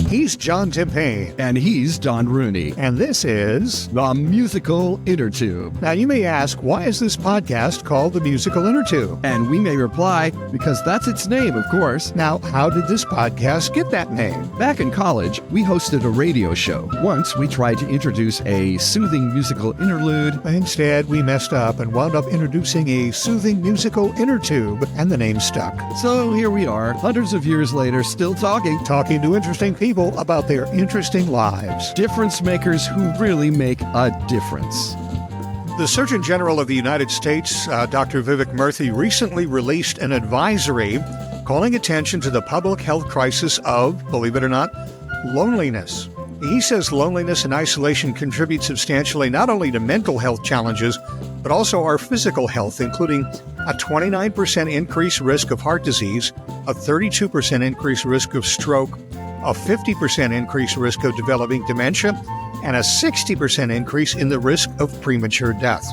He's John Timpane. And he's Don Rooney. And this is The Musical Innertube. Now, you may ask, why is this podcast called The Musical Innertube? And we may reply, because that's its name, of course. Now, how did this podcast get that name? Back in college, we hosted a radio show. Once, we tried to introduce a soothing musical interlude. Instead, we messed up and wound up introducing a soothing musical innertube, and the name stuck. So here we are, hundreds of years later, still talking to interesting people about their interesting lives. Difference makers who really make a difference. The Surgeon General of the United States, Dr. Vivek Murthy, recently released an advisory calling attention to the public health crisis of, believe it or not, loneliness. He says loneliness and isolation contribute substantially not only to mental health challenges, but also our physical health, including a 29% increased risk of heart disease, a 32% increased risk of stroke, a 50% increased risk of developing dementia, and a 60% increase in the risk of premature death.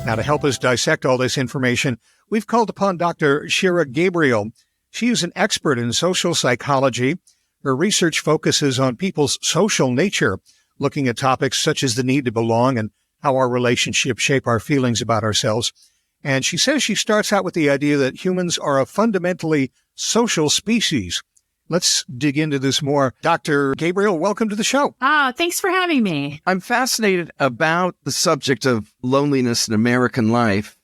Now, to help us dissect all this information, we've called upon Dr. Shira Gabriel. She is an expert in social psychology. Her research focuses on people's social nature, looking at topics such as the need to belong and how our relationships shape our feelings about ourselves. And she says she starts out with the idea that humans are a fundamentally social species. Let's dig into this more. Dr. Gabriel, welcome to the show. Thanks for having me. I'm fascinated about the subject of loneliness in American life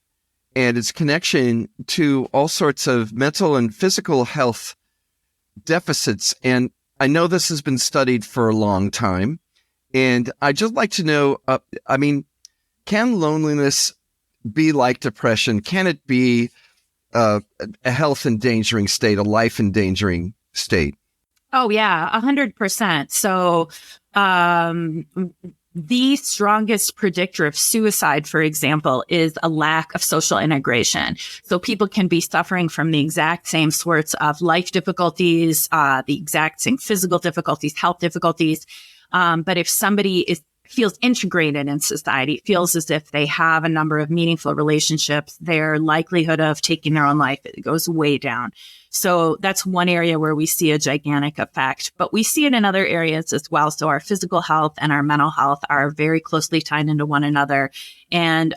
and its connection to all sorts of mental and physical health deficits. And I know this has been studied for a long time. And I'd just like to know, can loneliness be like depression? Can it be a health endangering state, a life endangering state? Oh, yeah, 100%. So the strongest predictor of suicide, for example, is a lack of social integration. So people can be suffering from the exact same sorts of life difficulties, the exact same physical difficulties, health difficulties. But if somebody feels integrated in society, feels as if they have a number of meaningful relationships, their likelihood of taking their own life goes way down. So that's one area where we see a gigantic effect, but we see it in other areas as well. So our physical health and our mental health are very closely tied into one another. And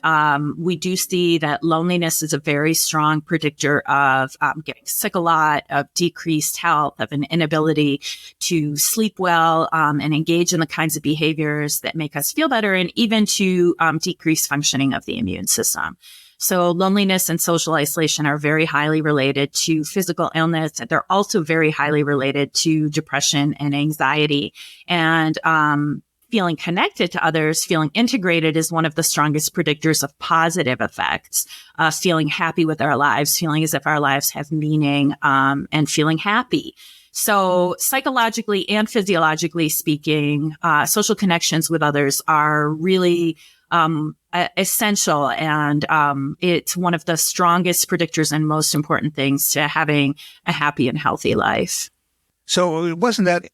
we do see that loneliness is a very strong predictor of getting sick a lot, of decreased health, of an inability to sleep well, and engage in the kinds of behaviors that make us feel better, and even to decrease functioning of the immune system. So loneliness and social isolation are very highly related to physical illness. They're also very highly related to depression and anxiety. And feeling connected to others, feeling integrated is one of the strongest predictors of positive effects. Feeling happy with our lives, feeling as if our lives have meaning, and feeling happy. So psychologically and physiologically speaking, social connections with others are really essential, and it's one of the strongest predictors and most important things to having a happy and healthy life. So it wasn't that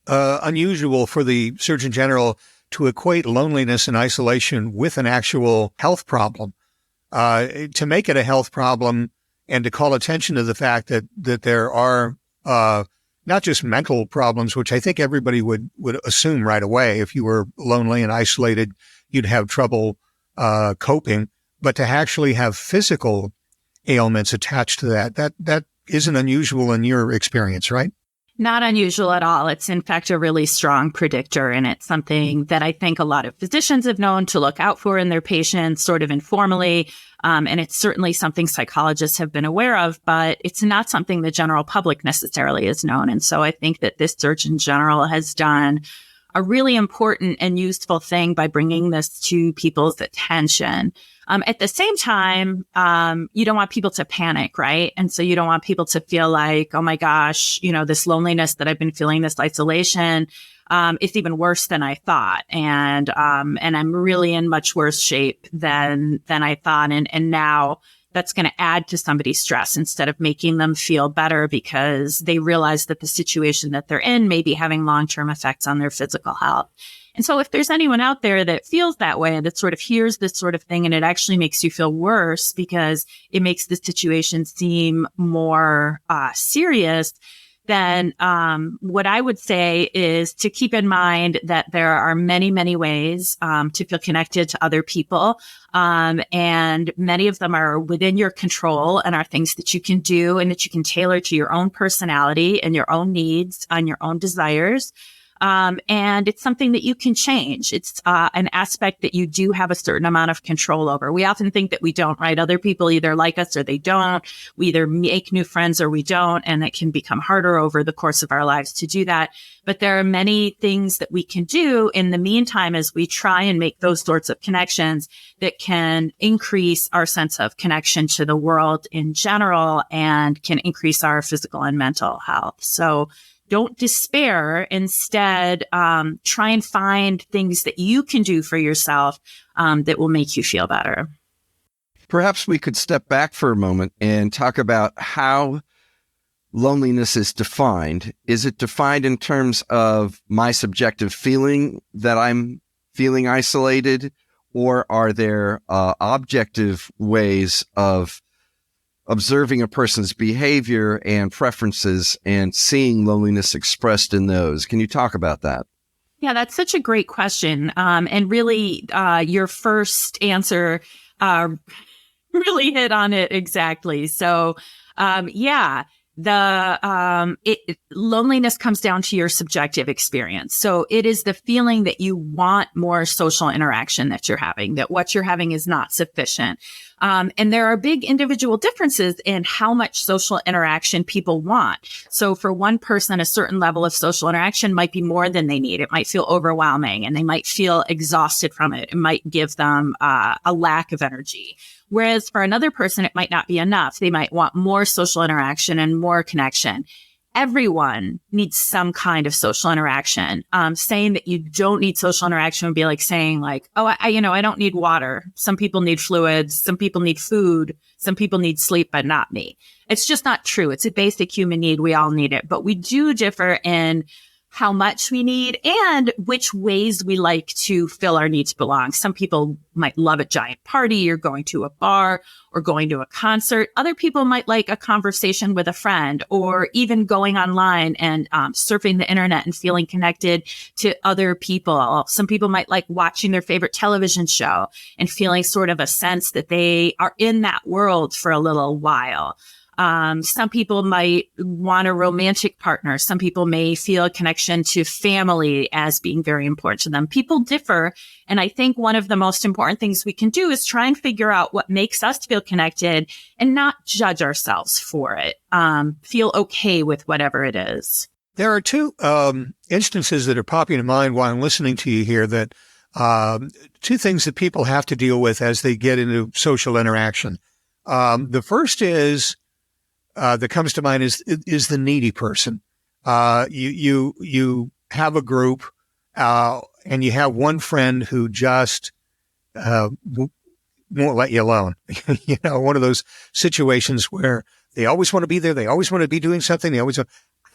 unusual for the Surgeon General to equate loneliness and isolation with an actual health problem, to make it a health problem, and to call attention to the fact that there are not just mental problems, which I think everybody would assume right away. If you were lonely and isolated, you'd have trouble coping, but to actually have physical ailments attached to that isn't unusual in your experience, right? Not unusual at all. It's in fact a really strong predictor, and it's something that I think a lot of physicians have known to look out for in their patients sort of informally. And it's certainly something psychologists have been aware of, but it's not something the general public necessarily has known. And so I think that this Surgeon General has done a really important and useful thing by bringing this to people's attention. At the same time, you don't want people to panic, right? And so you don't want people to feel like, oh my gosh, this loneliness that I've been feeling, this isolation, it's even worse than I thought. And I'm really in much worse shape than I thought. And now that's going to add to somebody's stress instead of making them feel better because they realize that the situation that they're in may be having long-term effects on their physical health. And so if there's anyone out there that feels that way, that sort of hears this sort of thing and it actually makes you feel worse because it makes the situation seem more serious, then what I would say is to keep in mind that there are many, many ways to feel connected to other people. And many of them are within your control and are things that you can do and that you can tailor to your own personality and your own needs and your own desires. And it's something that you can change. It's an aspect that you do have a certain amount of control over. We often think that we don't, right? Other people either like us or they don't. We either make new friends or we don't. And it can become harder over the course of our lives to do that. But there are many things that we can do in the meantime as we try and make those sorts of connections that can increase our sense of connection to the world in general and can increase our physical and mental health. So don't despair. Instead, try and find things that you can do for yourself that will make you feel better. Perhaps we could step back for a moment and talk about how loneliness is defined. Is it defined in terms of my subjective feeling that I'm feeling isolated, or are there objective ways of observing a person's behavior and preferences and seeing loneliness expressed in those? Can you talk about that? Yeah, that's such a great question. And really, your first answer really hit on it exactly. So, loneliness comes down to your subjective experience. So it is the feeling that you want more social interaction that you're having, that what you're having is not sufficient. And there are big individual differences in how much social interaction people want. So for one person, a certain level of social interaction might be more than they need. It might feel overwhelming and they might feel exhausted from it. It might give them a lack of energy. Whereas for another person, it might not be enough. They might want more social interaction and more connection. Everyone needs some kind of social interaction. Saying that you don't need social interaction would be like saying I don't need water. Some people need fluids. Some people need food. Some people need sleep, but not me. It's just not true. It's a basic human need. We all need it, but we do differ in how much we need and which ways we like to fill our need to belong. Some people might love a giant party or going to a bar or going to a concert. Other people might like a conversation with a friend or even going online and surfing the internet and feeling connected to other people. Some people might like watching their favorite television show and feeling sort of a sense that they are in that world for a little while. Some people might want a romantic partner. Some people may feel a connection to family as being very important to them. People differ. And I think one of the most important things we can do is try and figure out what makes us feel connected and not judge ourselves for it. Feel okay with whatever it is. There are two instances that are popping to mind while I'm listening to you here that two things that people have to deal with as they get into social interaction. The first is that comes to mind is the needy person. You have a group, and you have one friend who just won't let you alone. One of those situations where they always want to be there, they always want to be doing something.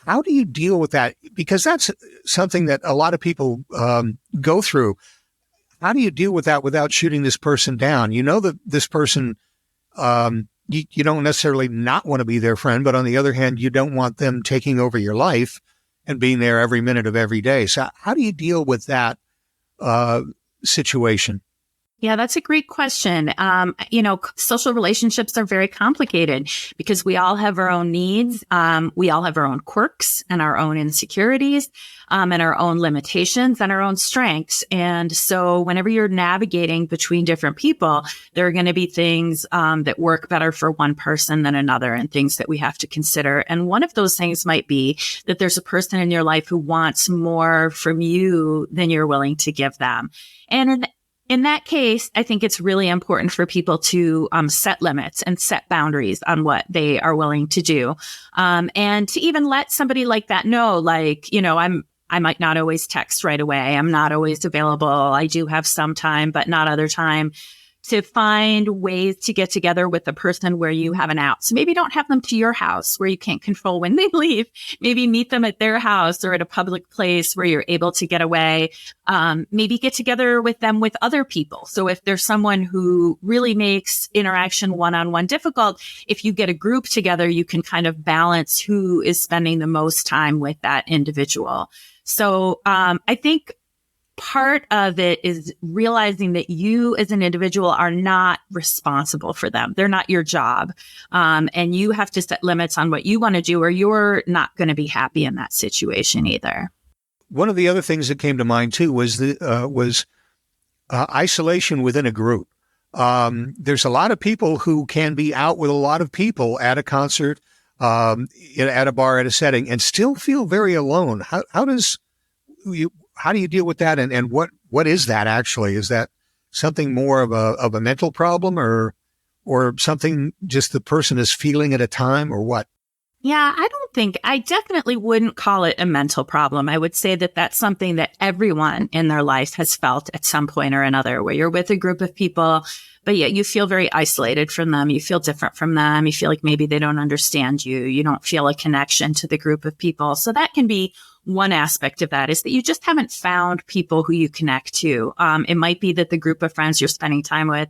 How do you deal with that? Because that's something that a lot of people go through. How do you deal with that without shooting this person down? You know that this person. You don't necessarily not want to be their friend, but on the other hand, you don't want them taking over your life and being there every minute of every day. So how do you deal with that situation? Yeah, that's a great question. Social relationships are very complicated because we all have our own needs. We all have our own quirks and our own insecurities, and our own limitations and our own strengths. And so whenever you're navigating between different people, there are going to be things that work better for one person than another and things that we have to consider. And one of those things might be that there's a person in your life who wants more from you than you're willing to give them. And in that case, I think it's really important for people to set limits and set boundaries on what they are willing to do. And to even let somebody like that know, I might not always text right away. I'm not always available. I do have some time, but not other time to find ways to get together with the person where you have an out. So maybe don't have them to your house where you can't control when they leave. Maybe meet them at their house or at a public place where you're able to get away. Maybe get together with them with other people. So if there's someone who really makes interaction one-on-one difficult, if you get a group together, you can kind of balance who is spending the most time with that individual. So I think part of it is realizing that you as an individual are not responsible for them. They're not your job. And you have to set limits on what you want to do, or you're not going to be happy in that situation either. One of the other things that came to mind too was isolation within a group. There's a lot of people who can be out with a lot of people at a concert, at a bar, at a setting, and still feel very alone. How do you deal with that? And what is that actually? Is that something more of a mental problem or something just the person is feeling at a time, or what? Yeah, I definitely wouldn't call it a mental problem. I would say that that's something that everyone in their life has felt at some point or another, where you're with a group of people, but yet you feel very isolated from them. You feel different from them. You feel like maybe they don't understand you. You don't feel a connection to the group of people. So that can be one aspect of that, is that you just haven't found people who you connect to. It might be that the group of friends you're spending time with,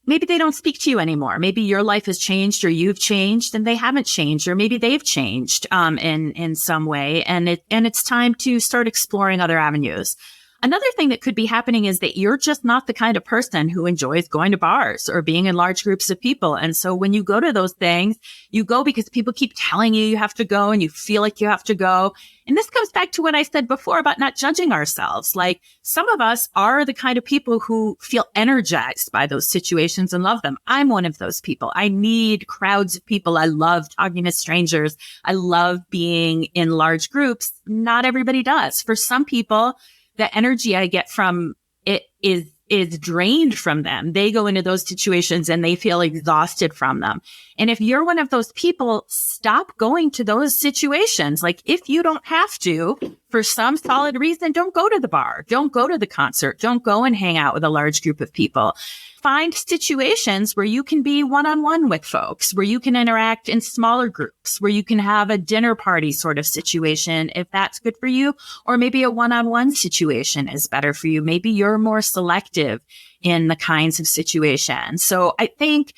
maybe they don't speak to you anymore. Maybe your life has changed, or you've changed and they haven't changed, or maybe they've changed in some way. And it's time to start exploring other avenues. Another thing that could be happening is that you're just not the kind of person who enjoys going to bars or being in large groups of people. And so when you go to those things, you go because people keep telling you have to go and you feel like you have to go. And this comes back to what I said before about not judging ourselves. Like, some of us are the kind of people who feel energized by those situations and love them. I'm one of those people. I need crowds of people. I love talking to strangers. I love being in large groups. Not everybody does. For some people, the energy I get from it is drained from them. They go into those situations and they feel exhausted from them. And if you're one of those people, stop going to those situations. Like, if you don't have to, for some solid reason, don't go to the bar. Don't go to the concert. Don't go and hang out with a large group of people. Find situations where you can be one-on-one with folks, where you can interact in smaller groups, where you can have a dinner party sort of situation, if that's good for you, or maybe a one-on-one situation is better for you. Maybe you're more selective in the kinds of situations. So I think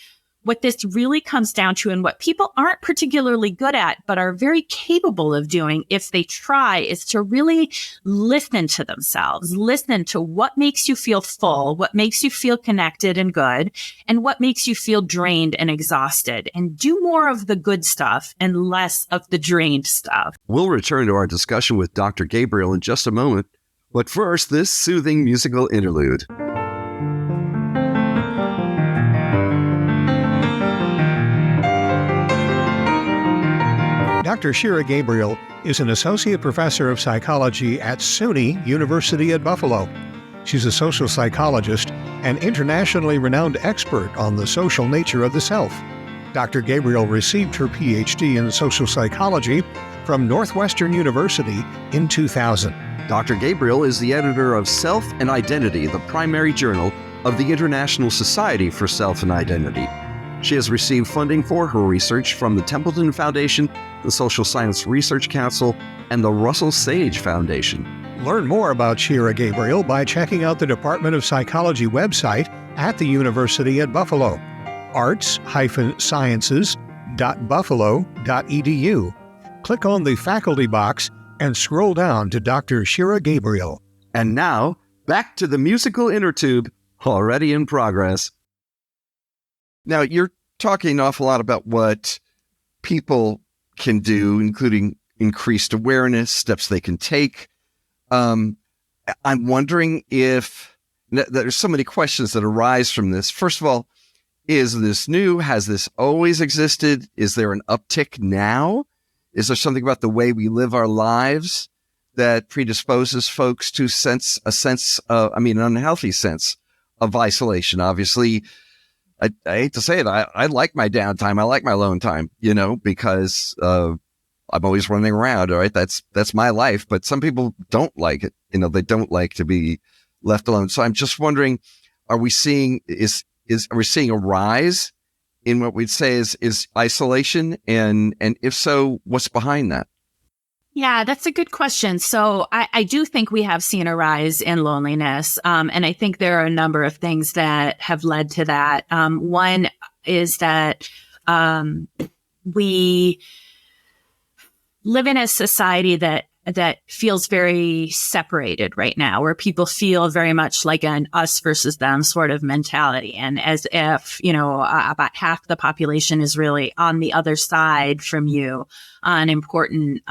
what this really comes down to, and what people aren't particularly good at, but are very capable of doing if they try, is to really listen to themselves, listen to what makes you feel full, what makes you feel connected and good, and what makes you feel drained and exhausted, and do more of the good stuff and less of the drained stuff. We'll return to our discussion with Dr. Gabriel in just a moment, but first, this soothing musical interlude. Dr. Shira Gabriel is an associate professor of psychology at SUNY University at Buffalo. She's a social psychologist and internationally renowned expert on the social nature of the self. Dr. Gabriel received her PhD in social psychology from Northwestern University in 2000. Dr. Gabriel is the editor of Self and Identity, the primary journal of the International Society for Self and Identity. She has received funding for her research from the Templeton Foundation, the Social Science Research Council, and the Russell Sage Foundation. Learn more about Shira Gabriel by checking out the Department of Psychology website at the University at Buffalo, arts-sciences.buffalo.edu. Click on the faculty box and scroll down to Dr. Shira Gabriel. And now, back to the musical Innertube, already in progress. Now, you're talking an awful lot about what people can do, including increased awareness, steps they can take. I'm wondering if there's so many questions that arise from this. First of all, is this new? Has this always existed? Is there an uptick now? Is there something about the way we live our lives that predisposes folks to an unhealthy sense of isolation? Obviously, I hate to say it, I like my downtime. I like my alone time, because I'm always running around. All right. That's my life. But some people don't like it. They don't like to be left alone. So I'm just wondering, are we seeing, is we're seeing a rise in what we'd say is isolation, and if so, what's behind that? Yeah, that's a good question. So I do think we have seen a rise in loneliness. And I think there are a number of things that have led to that. One is that we live in a society that feels very separated right now, where people feel very much like an us versus them sort of mentality. And as if, about half the population is really on the other side from you on important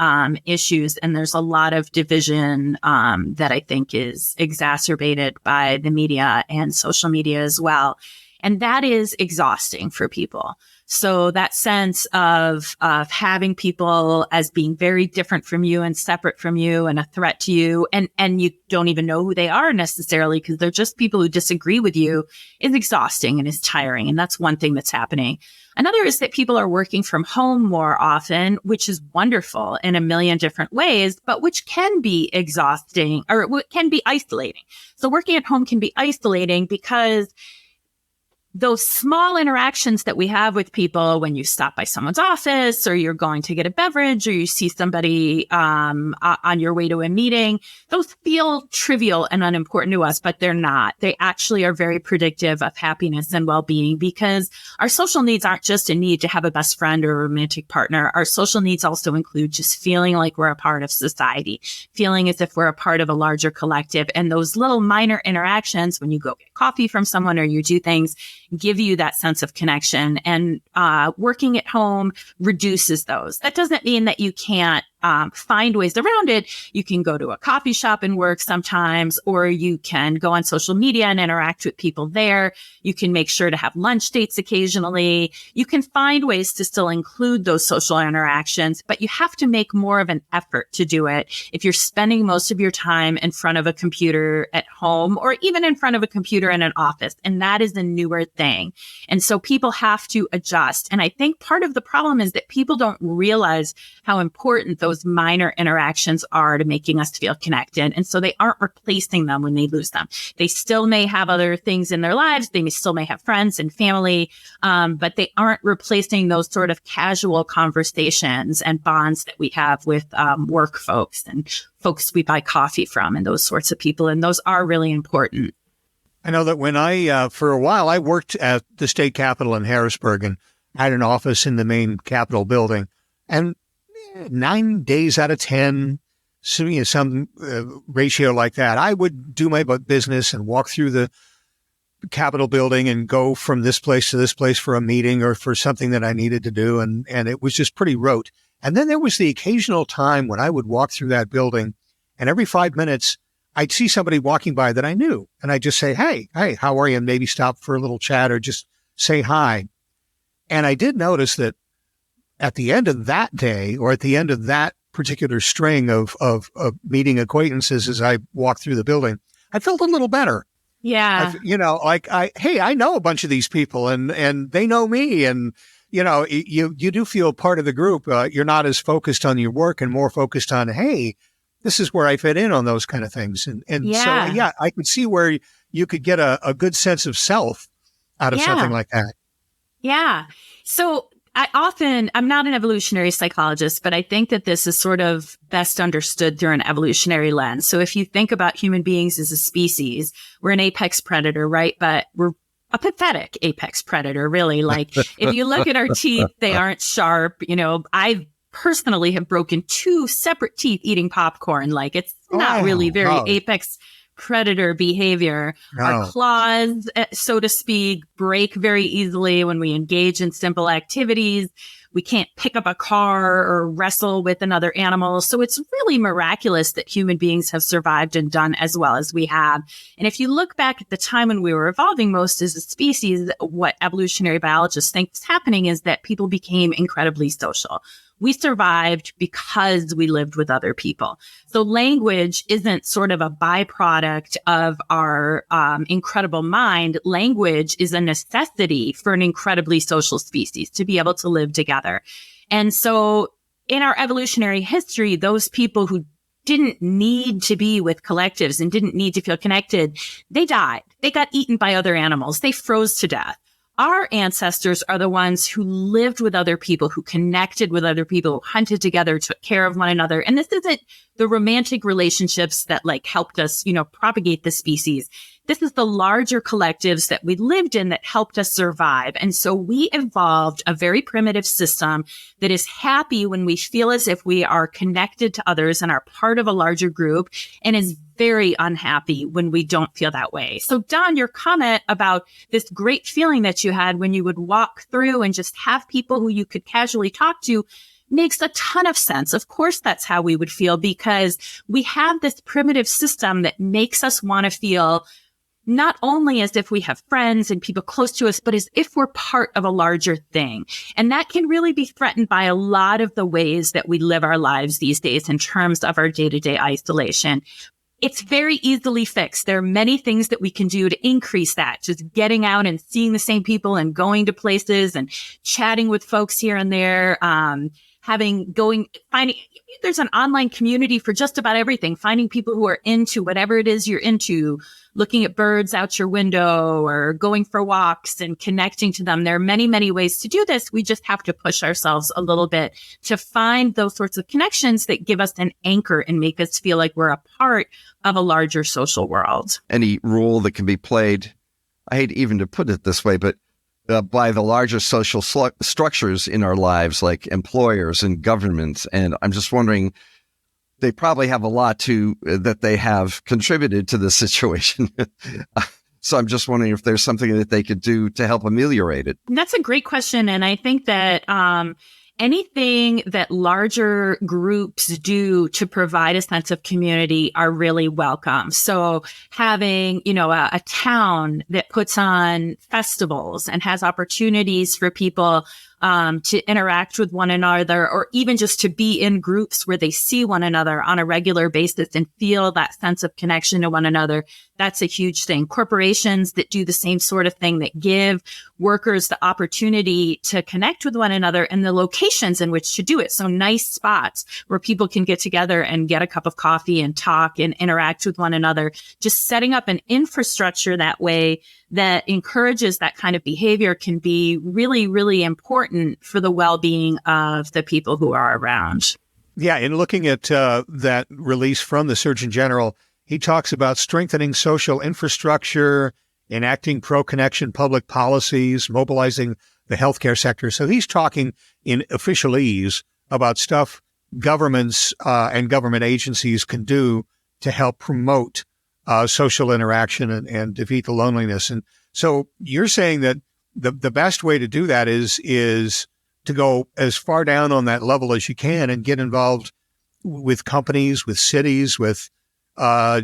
issues. And there's a lot of division that I think is exacerbated by the media and social media as well. And that is exhausting for people. So that sense of having people as being very different from you and separate from you and a threat to you, and you don't even know who they are necessarily because they're just people who disagree with you, is exhausting and is tiring. And that's one thing that's happening. Another is that people are working from home more often, which is wonderful in a million different ways, but which can be exhausting or can be isolating. So working at home can be isolating because those small interactions that we have with people when you stop by someone's office or you're going to get a beverage or you see somebody on your way to a meeting, those feel trivial and unimportant to us, but they're not. They actually are very predictive of happiness and well-being because our social needs aren't just a need to have a best friend or a romantic partner. Our social needs also include just feeling like we're a part of society, feeling as if we're a part of a larger collective. And those little minor interactions when you go get coffee from someone or you do things give you that sense of connection, and working at home reduces those. That doesn't mean that you can't find ways around it. You can go to a coffee shop and work sometimes, or you can go on social media and interact with people there. You can make sure to have lunch dates occasionally. You can find ways to still include those social interactions, but you have to make more of an effort to do it if you're spending most of your time in front of a computer at home or even in front of a computer in an office. And that is a newer thing. And so people have to adjust. And I think part of the problem is that people don't realize how important those minor interactions are to making us feel connected. And so they aren't replacing them when they lose them. They still may have other things in their lives. They still may have friends and family, but they aren't replacing those sort of casual conversations and bonds that we have with work folks and folks we buy coffee from and those sorts of people. And those are really important. I know that when for a while, I worked at the state capitol in Harrisburg and had an office in the main Capitol building. And 9 days out of 10, some ratio like that, I would do my business and walk through the Capitol building and go from this place to this place for a meeting or for something that I needed to do. And it was just pretty rote. And then there was the occasional time when I would walk through that building and every 5 minutes, I'd see somebody walking by that I knew. And I'd just say, hey, how are you? And maybe stop for a little chat or just say hi. And I did notice that at the end of that day or at the end of that particular string of meeting acquaintances as I walked through the building, I felt a little better. Yeah. I know a bunch of these people and they know me. And, you do feel part of the group. You're not as focused on your work and more focused on, hey, this is where I fit in on those kind of things. So, I could see where you could get a good sense of self out of something like that. Yeah. So I'm not an evolutionary psychologist, but I think that this is sort of best understood through an evolutionary lens. So if you think about human beings as a species, we're an apex predator, right? But we're a pathetic apex predator, really. Like if you look at our teeth, they aren't sharp. I personally have broken 2 separate teeth eating popcorn. Like it's not really very apex predator behavior. No. Our claws, so to speak, break very easily when we engage in simple activities. We can't pick up a car or wrestle with another animal. So it's really miraculous that human beings have survived and done as well as we have. And if you look back at the time when we were evolving most as a species, what evolutionary biologists think is happening is that people became incredibly social. We survived because we lived with other people. So language isn't sort of a byproduct of our incredible mind. Language is a necessity for an incredibly social species to be able to live together. And so in our evolutionary history, those people who didn't need to be with collectives and didn't need to feel connected, they died. They got eaten by other animals. They froze to death. Our ancestors are the ones who lived with other people, who connected with other people, who hunted together, took care of one another. And this isn't the romantic relationships that like helped us, propagate the species. This is the larger collectives that we lived in that helped us survive. And so we evolved a very primitive system that is happy when we feel as if we are connected to others and are part of a larger group, and is very unhappy when we don't feel that way. So Don, your comment about this great feeling that you had when you would walk through and just have people who you could casually talk to makes a ton of sense. Of course, that's how we would feel, because we have this primitive system that makes us want to feel not only as if we have friends and people close to us, but as if we're part of a larger thing. And that can really be threatened by a lot of the ways that we live our lives these days in terms of our day-to-day isolation. It's very easily fixed. There are many things that we can do to increase that. Just getting out and seeing the same people and going to places and chatting with folks here and there. Finding, there's an online community for just about everything. Finding people who are into whatever it is you're into, looking at birds out your window or going for walks and connecting to them. There are many, many ways to do this. We just have to push ourselves a little bit to find those sorts of connections that give us an anchor and make us feel like we're a part of a larger social world. Any role that can be played, I hate even to put it this way, but by the larger social structures in our lives, like employers and governments. And I'm just wondering, they probably have a lot that they have contributed to this situation. So I'm just wondering if there's something that they could do to help ameliorate it. That's a great question. And I think that anything that larger groups do to provide a sense of community are really welcome. So having, a town that puts on festivals and has opportunities for people to interact with one another, or even just to be in groups where they see one another on a regular basis and feel that sense of connection to one another. That's a huge thing. Corporations that do the same sort of thing, that give workers the opportunity to connect with one another and the locations in which to do it. So nice spots where people can get together and get a cup of coffee and talk and interact with one another. Just setting up an infrastructure that way that encourages that kind of behavior can be really, really important for the well-being of the people who are around. Yeah, in looking at that release from the Surgeon General, he talks about strengthening social infrastructure, enacting pro-connection public policies, mobilizing the healthcare sector. So he's talking in officialese about stuff governments and government agencies can do to help promote social interaction and defeat the loneliness. And so you're saying that the best way to do that is to go as far down on that level as you can and get involved with companies, with cities, with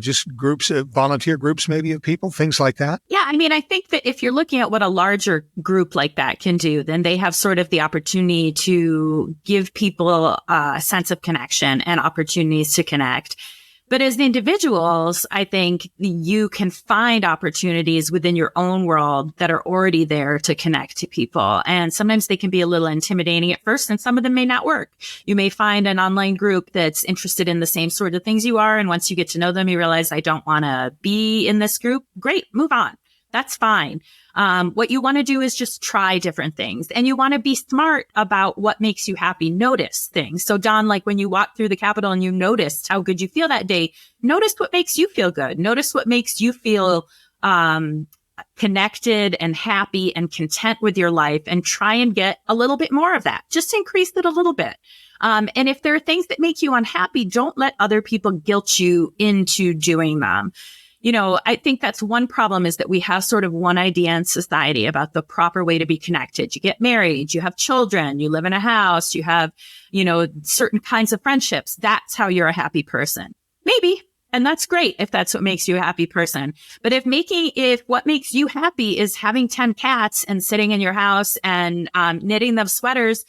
just groups, volunteer groups, maybe of people, things like that? Yeah, I think that if you're looking at what a larger group like that can do, then they have sort of the opportunity to give people a sense of connection and opportunities to connect. But as individuals, I think you can find opportunities within your own world that are already there to connect to people. And sometimes they can be a little intimidating at first, and some of them may not work. You may find an online group that's interested in the same sort of things you are. And once you get to know them, you realize, I don't want to be in this group. Great, move on. That's fine. What you want to do is just try different things, and you want to be smart about what makes you happy. Notice things. So Don, like when you walk through the Capitol and you noticed how good you feel that day, notice what makes you feel good. Notice what makes you feel, connected and happy and content with your life, and try and get a little bit more of that. Just increase it a little bit. And if there are things that make you unhappy, don't let other people guilt you into doing them. I think that's one problem, is that we have sort of one idea in society about the proper way to be connected. You get married, you have children, you live in a house, you have, certain kinds of friendships. That's how you're a happy person. Maybe. And that's great if that's what makes you a happy person. But if what makes you happy is having 10 cats and sitting in your house and knitting them sweaters,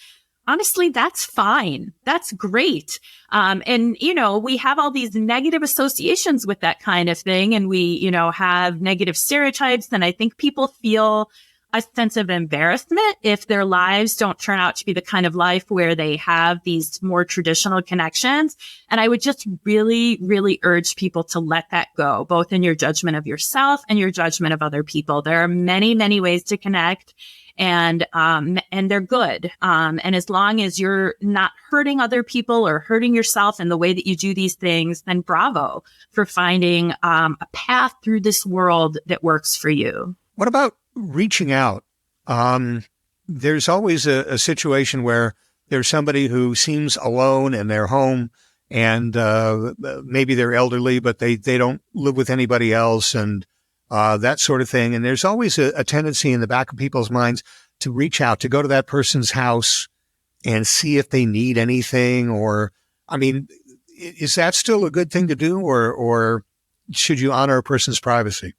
honestly, that's fine. That's great. And we have all these negative associations with that kind of thing. And we, have negative stereotypes. And I think people feel a sense of embarrassment if their lives don't turn out to be the kind of life where they have these more traditional connections. And I would just really, really urge people to let that go, both in your judgment of yourself and your judgment of other people. There are many, many ways to connect. And they're good. And as long as you're not hurting other people or hurting yourself in the way that you do these things, then bravo for finding a path through this world that works for you. What about reaching out? There's always a situation where there's somebody who seems alone in their home, and maybe they're elderly, but they don't live with anybody else, and that sort of thing. And there's always a tendency in the back of people's minds to reach out, to go to that person's house and see if they need anything. Or, I mean, is that still a good thing to do, or should you honor a person's privacy?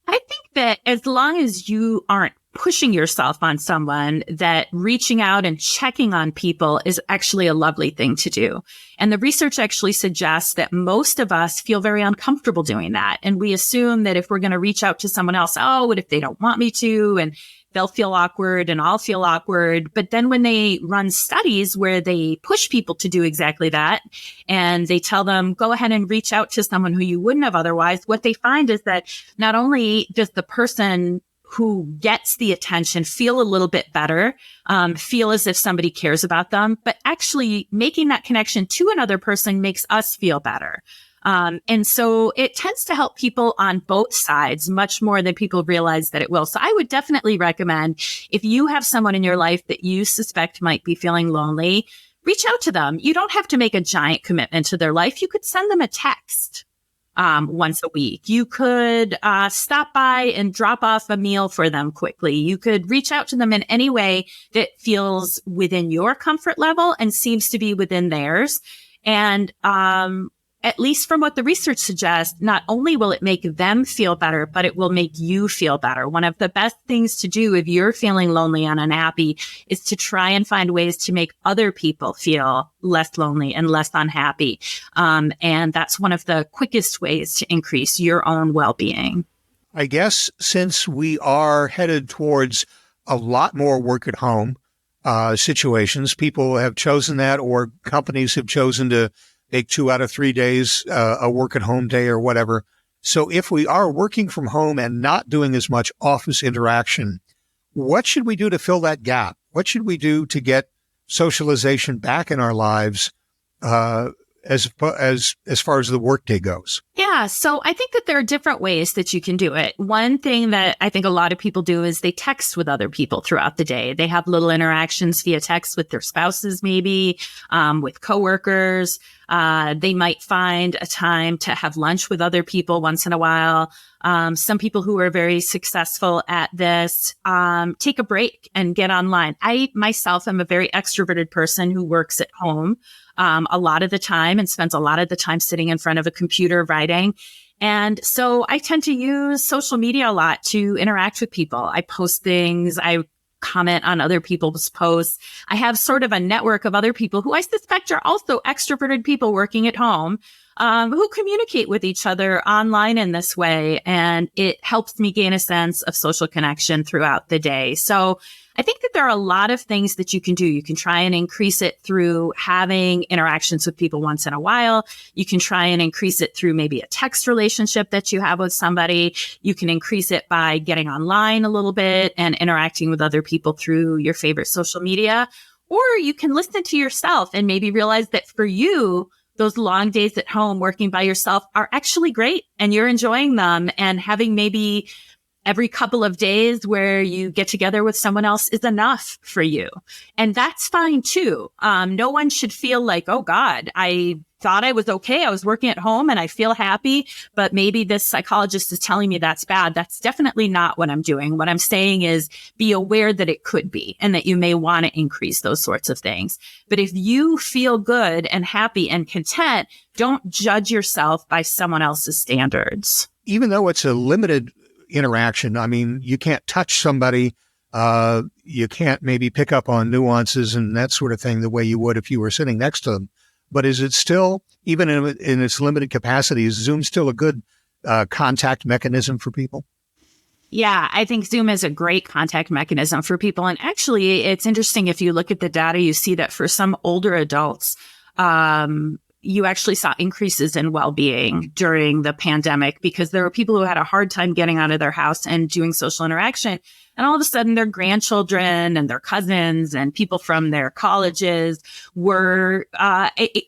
I think that as long as you aren't pushing yourself on someone, that reaching out and checking on people is actually a lovely thing to do. And the research actually suggests that most of us feel very uncomfortable doing that. And we assume that if we're going to reach out to someone else, oh, what if they don't want me to? And they'll feel awkward and I'll feel awkward. But then when they run studies where they push people to do exactly that, and they tell them, go ahead and reach out to someone who you wouldn't have otherwise, what they find is that not only does the person who gets the attention feel a little bit better, feel as if somebody cares about them, but actually making that connection to another person makes us feel better. And so it tends to help people on both sides much more than people realize that it will. So I would definitely recommend, if you have someone in your life that you suspect might be feeling lonely, reach out to them. You don't have to make a giant commitment to their life. You could send them a text once a week. You could stop by and drop off a meal for them quickly. You could reach out to them in any way that feels within your comfort level and seems to be within theirs. And at least from what the research suggests, not only will it make them feel better, but it will make you feel better. One of the best things to do if you're feeling lonely and unhappy is to try and find ways to make other people feel less lonely and less unhappy. And that's one of the quickest ways to increase your own well-being. I guess since we are headed towards a lot more work at home situations, people have chosen that, or companies have chosen to make 2 out of 3 days a work at home day or whatever. So if we are working from home and not doing as much office interaction, what should we do to fill that gap? What should we do to get socialization back in our lives as far as the workday goes? Yeah. So I think that there are different ways that you can do it. One thing that I think a lot of people do is they text with other people throughout the day. They have little interactions via text with their spouses, maybe, with coworkers. They might find a time to have lunch with other people once in a while. Some people who are very successful at this, take a break and get online. I myself am a very extroverted person who works at home a lot of the time and spends a lot of the time sitting in front of a computer writing. And so I tend to use social media a lot to interact with people. I post things. I comment on other people's posts. I have sort of a network of other people who I suspect are also extroverted people working at home, who communicate with each other online in this way. And it helps me gain a sense of social connection throughout the day. So I think that there are a lot of things that you can do. You can try and increase it through having interactions with people once in a while. You can try and increase it through maybe a text relationship that you have with somebody. You can increase it by getting online a little bit and interacting with other people through your favorite social media. Or you can listen to yourself and maybe realize that for you, those long days at home working by yourself are actually great and you're enjoying them, and having maybe every couple of days where you get together with someone else is enough for you. And that's fine too. No one should feel like, oh God, I thought I was okay. I was working at home and I feel happy, but maybe this psychologist is telling me that's bad. That's definitely not what I'm doing. What I'm saying is be aware that it could be and that you may want to increase those sorts of things. But if you feel good and happy and content, don't judge yourself by someone else's standards. Even though it's a limited interaction, I mean, you can't touch somebody. You can't maybe pick up on nuances and that sort of thing the way you would if you were sitting next to them. But is it still, even in its limited capacity, is Zoom still a good contact mechanism for people? Yeah, I think Zoom is a great contact mechanism for people. And actually, it's interesting if you look at the data, you see that for some older adults, you actually saw increases in well-being during the pandemic because there were people who had a hard time getting out of their house and doing social interaction. And all of a sudden, their grandchildren and their cousins and people from their colleges were,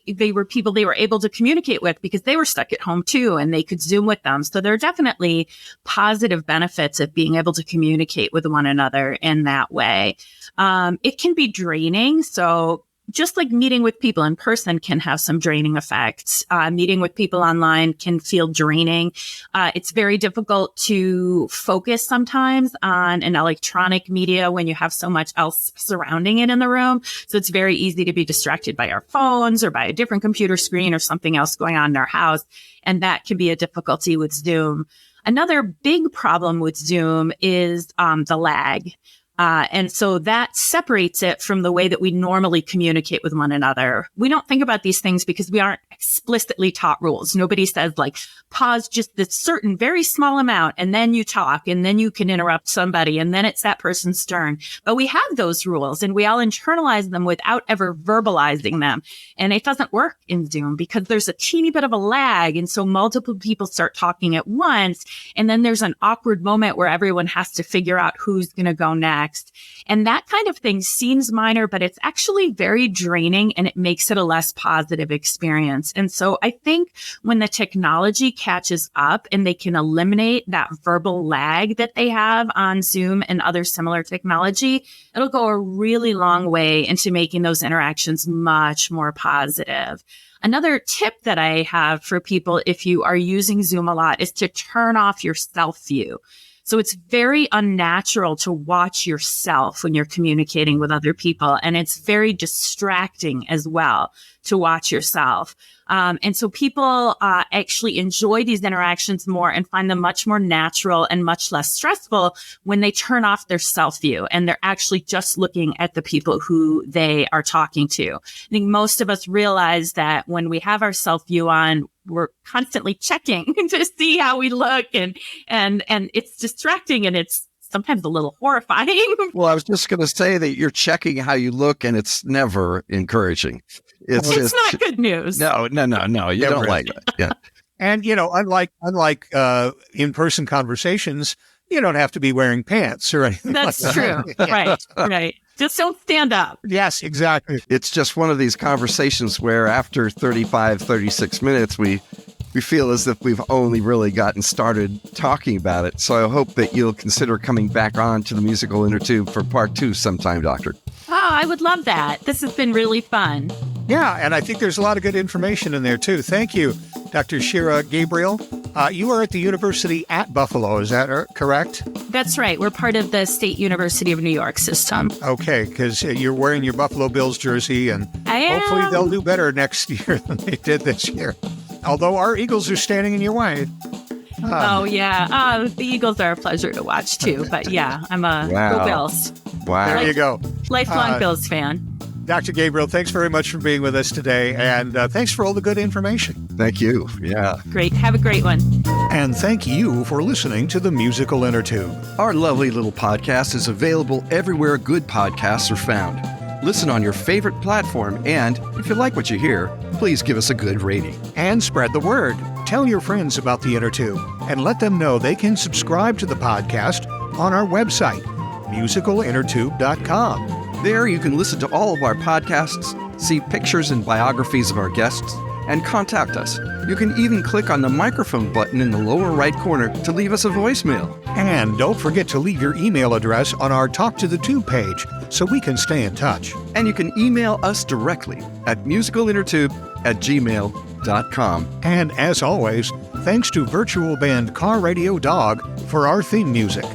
they were people they were able to communicate with because they were stuck at home too, and they could Zoom with them. So there are definitely positive benefits of being able to communicate with one another in that way. It can be draining. So just like meeting with people in person can have some draining effects, meeting with people online can feel draining. It's very difficult to focus sometimes on an electronic media when you have so much else surrounding it in the room. So it's very easy to be distracted by our phones or by a different computer screen or something else going on in our house. And that can be a difficulty with Zoom. Another big problem with Zoom is the lag. And so that separates it from the way that we normally communicate with one another. We don't think about these things because we aren't explicitly taught rules. Nobody says like, pause just this certain very small amount and then you talk and then you can interrupt somebody and then it's that person's turn. But we have those rules and we all internalize them without ever verbalizing them. And it doesn't work in Zoom because there's a teeny bit of a lag. And so multiple people start talking at once. And then there's an awkward moment where everyone has to figure out who's going to go next. And that kind of thing seems minor, but it's actually very draining and it makes it a less positive experience. And so I think when the technology catches up and they can eliminate that verbal lag that they have on Zoom and other similar technology, it'll go a really long way into making those interactions much more positive. Another tip that I have for people, if you are using Zoom a lot, is to turn off your self view. So it's very unnatural to watch yourself when you're communicating with other people. And it's very distracting as well to watch yourself. And so people actually enjoy these interactions more and find them much more natural and much less stressful when they turn off their self view and they're actually just looking at the people who they are talking to. I think most of us realize that when we have our self view on, we're constantly checking to see how we look and it's distracting and it's sometimes a little horrifying. Well, I was just going to say that you're checking how you look and it's never encouraging. It's not good news. No. You don't like that. Yeah. And, unlike in-person conversations, you don't have to be wearing pants or anything. That's like true. that. Right. Just don't stand up. Yes, exactly. It's just one of these conversations where after 35, 36 minutes, we feel as if we've only really gotten started talking about it. So I hope that you'll consider coming back on to the Musical Innertube for part 2 sometime, Doctor. Oh, I would love that. This has been really fun. Yeah, and I think there's a lot of good information in there, too. Thank you, Dr. Shira Gabriel. You are at the University at Buffalo, is that correct? That's right. We're part of the State University of New York system. Okay, because you're wearing your Buffalo Bills jersey, and hopefully they'll do better next year than they did this year. Although our Eagles are standing in your way. Oh, yeah. The Eagles are a pleasure to watch, too. But, yeah, I'm a Go Bills. Wow. There you go. Lifelong Bills fan. Dr. Gabriel, thanks very much for being with us today, and thanks for all the good information. Thank you. Yeah. Great. Have a great one. And thank you for listening to the Musical Innertube. Our lovely little podcast is available everywhere good podcasts are found. Listen on your favorite platform, and if you like what you hear, please give us a good rating. And spread the word. Tell your friends about the Innertube, and let them know they can subscribe to the podcast on our website, musicalinnertube.com. There you can listen to all of our podcasts, see pictures and biographies of our guests, and contact us. You can even click on the microphone button in the lower right corner to leave us a voicemail. And don't forget to leave your email address on our Talk to the Tube page so we can stay in touch. And you can email us directly at musicalinnertube@gmail.com. And as always, thanks to virtual band Car Radio Dog for our theme music.